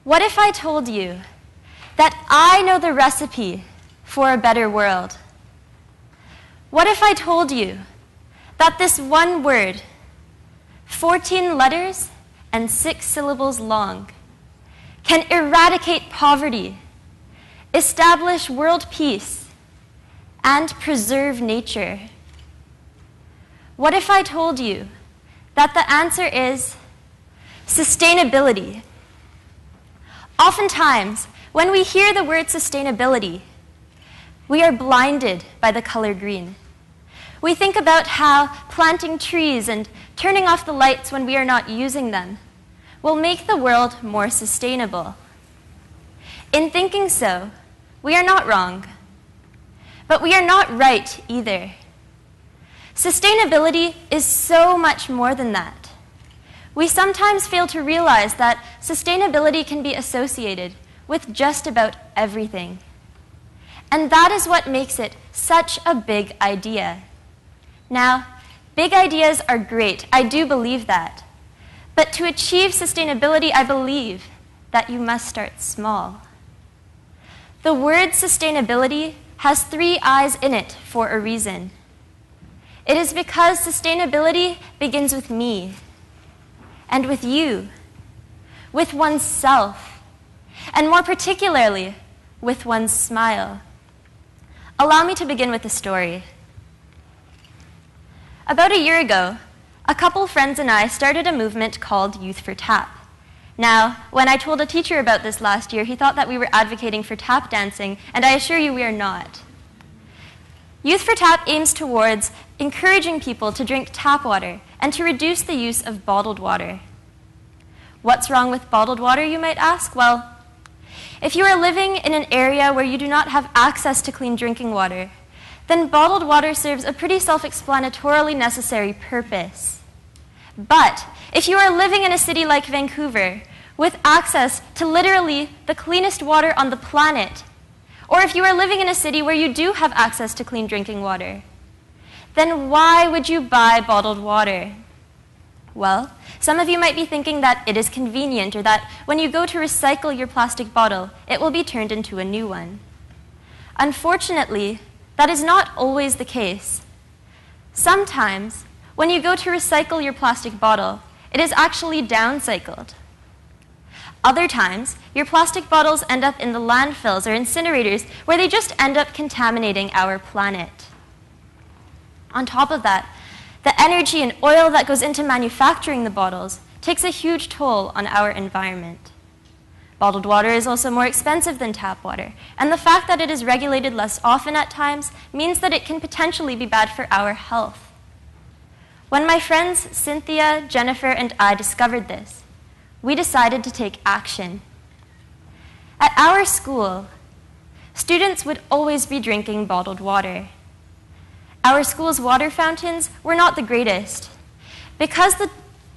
What if I told you that I know the recipe for a better world? What if I told you that this one word, 14 letters and 6 syllables long, can eradicate poverty, establish world peace, and preserve nature? What if I told you that the answer is sustainability? Oftentimes, when we hear the word sustainability, we are blinded by the color green. We think about how planting trees and turning off the lights when we are not using them will make the world more sustainable. In thinking so, we are not wrong, but we are not right either. Sustainability is so much more than that. We sometimes fail to realize that sustainability can be associated with just about everything. And that is what makes it such a big idea. Now, big ideas are great. I do believe that. But to achieve sustainability, I believe that you must start small. The word sustainability has 3 eyes in it for a reason. It is because sustainability begins with me, and with you, with oneself, and more particularly, with one's smile. Allow me to begin with a story. About a year ago, a couple friends and I started a movement called Youth for Tap. Now, when I told a teacher about this last year, he thought that we were advocating for tap dancing, and I assure you we are not. Youth for Tap aims towards encouraging people to drink tap water and to reduce the use of bottled water. What's wrong with bottled water, you might ask? Well, if you are living in an area where you do not have access to clean drinking water, then bottled water serves a pretty self-explanatorily necessary purpose. But if you are living in a city like Vancouver with access to literally the cleanest water on the planet, or if you are living in a city where you do have access to clean drinking water, then why would you buy bottled water? Well, some of you might be thinking that it is convenient, or that when you go to recycle your plastic bottle, it will be turned into a new one. Unfortunately, that is not always the case. Sometimes, when you go to recycle your plastic bottle, it is actually downcycled. Other times, your plastic bottles end up in the landfills or incinerators, where they just end up contaminating our planet. On top of that, the energy and oil that goes into manufacturing the bottles takes a huge toll on our environment. Bottled water is also more expensive than tap water, and the fact that it is regulated less often at times means that it can potentially be bad for our health. When my friends Cynthia, Jennifer, and I discovered this, we decided to take action. At our school, students would always be drinking bottled water. Our school's water fountains were not the greatest. Because the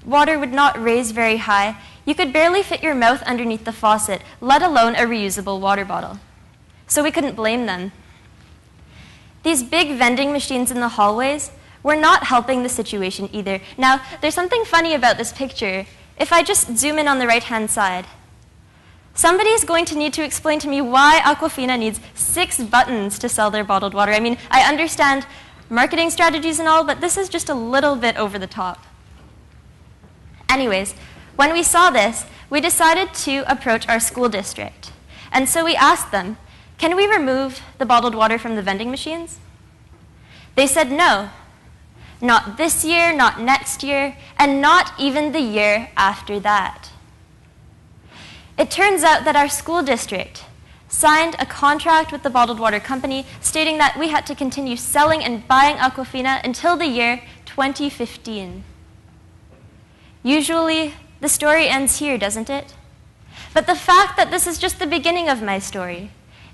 water would not raise very high, you could barely fit your mouth underneath the faucet, let alone a reusable water bottle. So we couldn't blame them. These big vending machines in the hallways were not helping the situation either. Now, there's something funny about this picture. If I just zoom in on the right-hand side, somebody is going to need to explain to me why Aquafina needs 6 buttons to sell their bottled water. I mean, I understand marketing strategies and all, but this is just a little bit over the top. Anyways, when we saw this, we decided to approach our school district. And so we asked them, can we remove the bottled water from the vending machines? They said no. Not this year, not next year, and not even the year after that. It turns out that our school district signed a contract with the bottled water company stating that we had to continue selling and buying Aquafina until the year 2015. Usually, the story ends here, doesn't it? But the fact that this is just the beginning of my story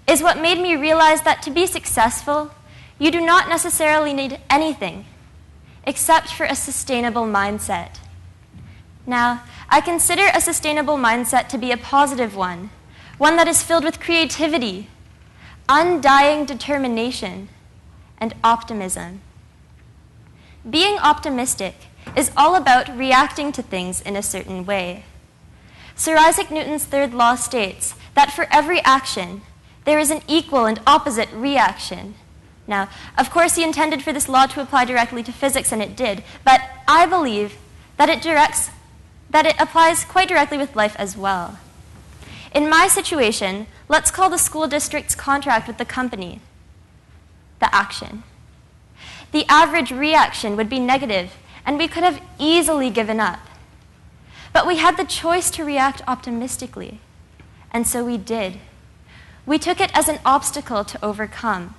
is what made me realize that to be successful, you do not necessarily need anything except for a sustainable mindset. Now, I consider a sustainable mindset to be a positive one that is filled with creativity, undying determination, and optimism. Being optimistic is all about reacting to things in a certain way. Sir Isaac Newton's third law states that for every action, there is an equal and opposite reaction. Now, of course, he intended for this law to apply directly to physics, and it did, but I believe that it applies quite directly with life as well. In my situation, let's call the school district's contract with the company the action. The average reaction would be negative, and we could have easily given up. But we had the choice to react optimistically, and so we did. We took it as an obstacle to overcome.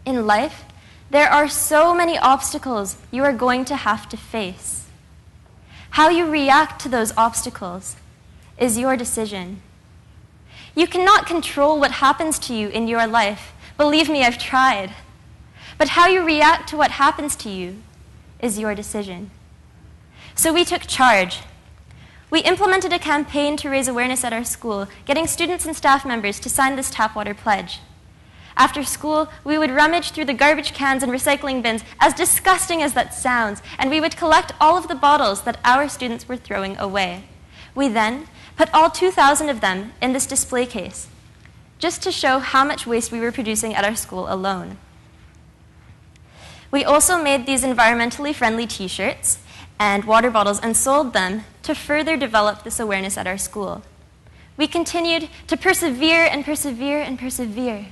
In life, there are so many obstacles you are going to have to face. How you react to those obstacles is your decision. You cannot control what happens to you in your life. Believe me, I've tried. But how you react to what happens to you is your decision. So we took charge. We implemented a campaign to raise awareness at our school, getting students and staff members to sign this tap water pledge. After school, we would rummage through the garbage cans and recycling bins, as disgusting as that sounds, and we would collect all of the bottles that our students were throwing away. We then put all 2,000 of them in this display case, just to show how much waste we were producing at our school alone. We also made these environmentally friendly t-shirts and water bottles and sold them to further develop this awareness at our school. We continued to persevere and persevere and persevere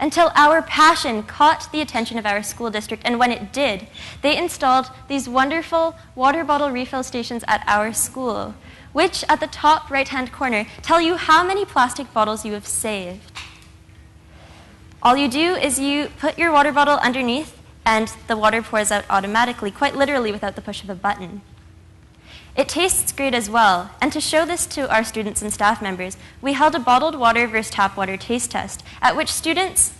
until our passion caught the attention of our school district, and when it did, they installed these wonderful water bottle refill stations at our school, which at the top right-hand corner tell you how many plastic bottles you have saved. All you do is you put your water bottle underneath, and the water pours out automatically, quite literally without the push of a button. It tastes great as well, and to show this to our students and staff members, we held a bottled water versus tap water taste test, at which students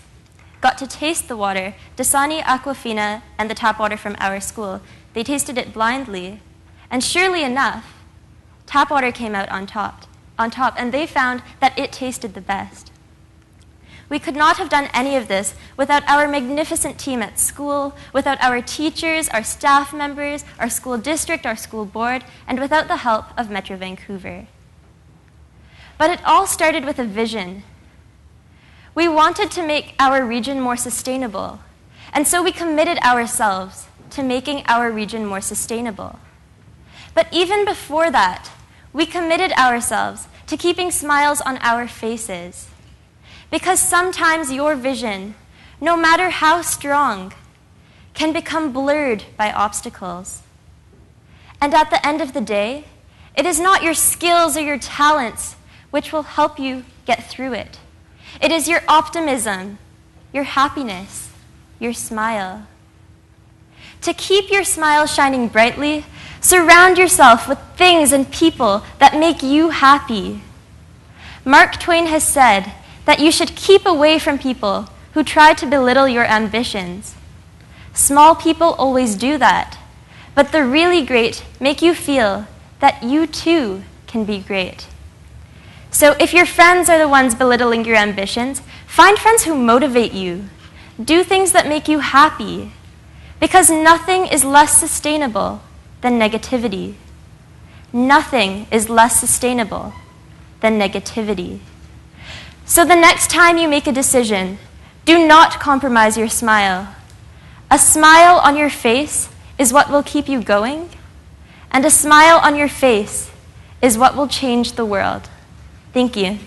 got to taste the water, Dasani, Aquafina, and the tap water from our school. They tasted it blindly, and surely enough, tap water came out on top, and they found that it tasted the best. We could not have done any of this without our magnificent team at school, without our teachers, our staff members, our school district, our school board, and without the help of Metro Vancouver. But it all started with a vision. We wanted to make our region more sustainable, and so we committed ourselves to making our region more sustainable. But even before that, we committed ourselves to keeping smiles on our faces. Because sometimes your vision, no matter how strong, can become blurred by obstacles. And at the end of the day, it is not your skills or your talents which will help you get through it. It is your optimism, your happiness, your smile. To keep your smile shining brightly, surround yourself with things and people that make you happy. Mark Twain has said that you should keep away from people who try to belittle your ambitions. Small people always do that, but the really great make you feel that you too can be great. So if your friends are the ones belittling your ambitions, find friends who motivate you. Do things that make you happy, because nothing is less sustainable than negativity. Nothing is less sustainable than negativity. So the next time you make a decision, do not compromise your smile. A smile on your face is what will keep you going, and a smile on your face is what will change the world. Thank you.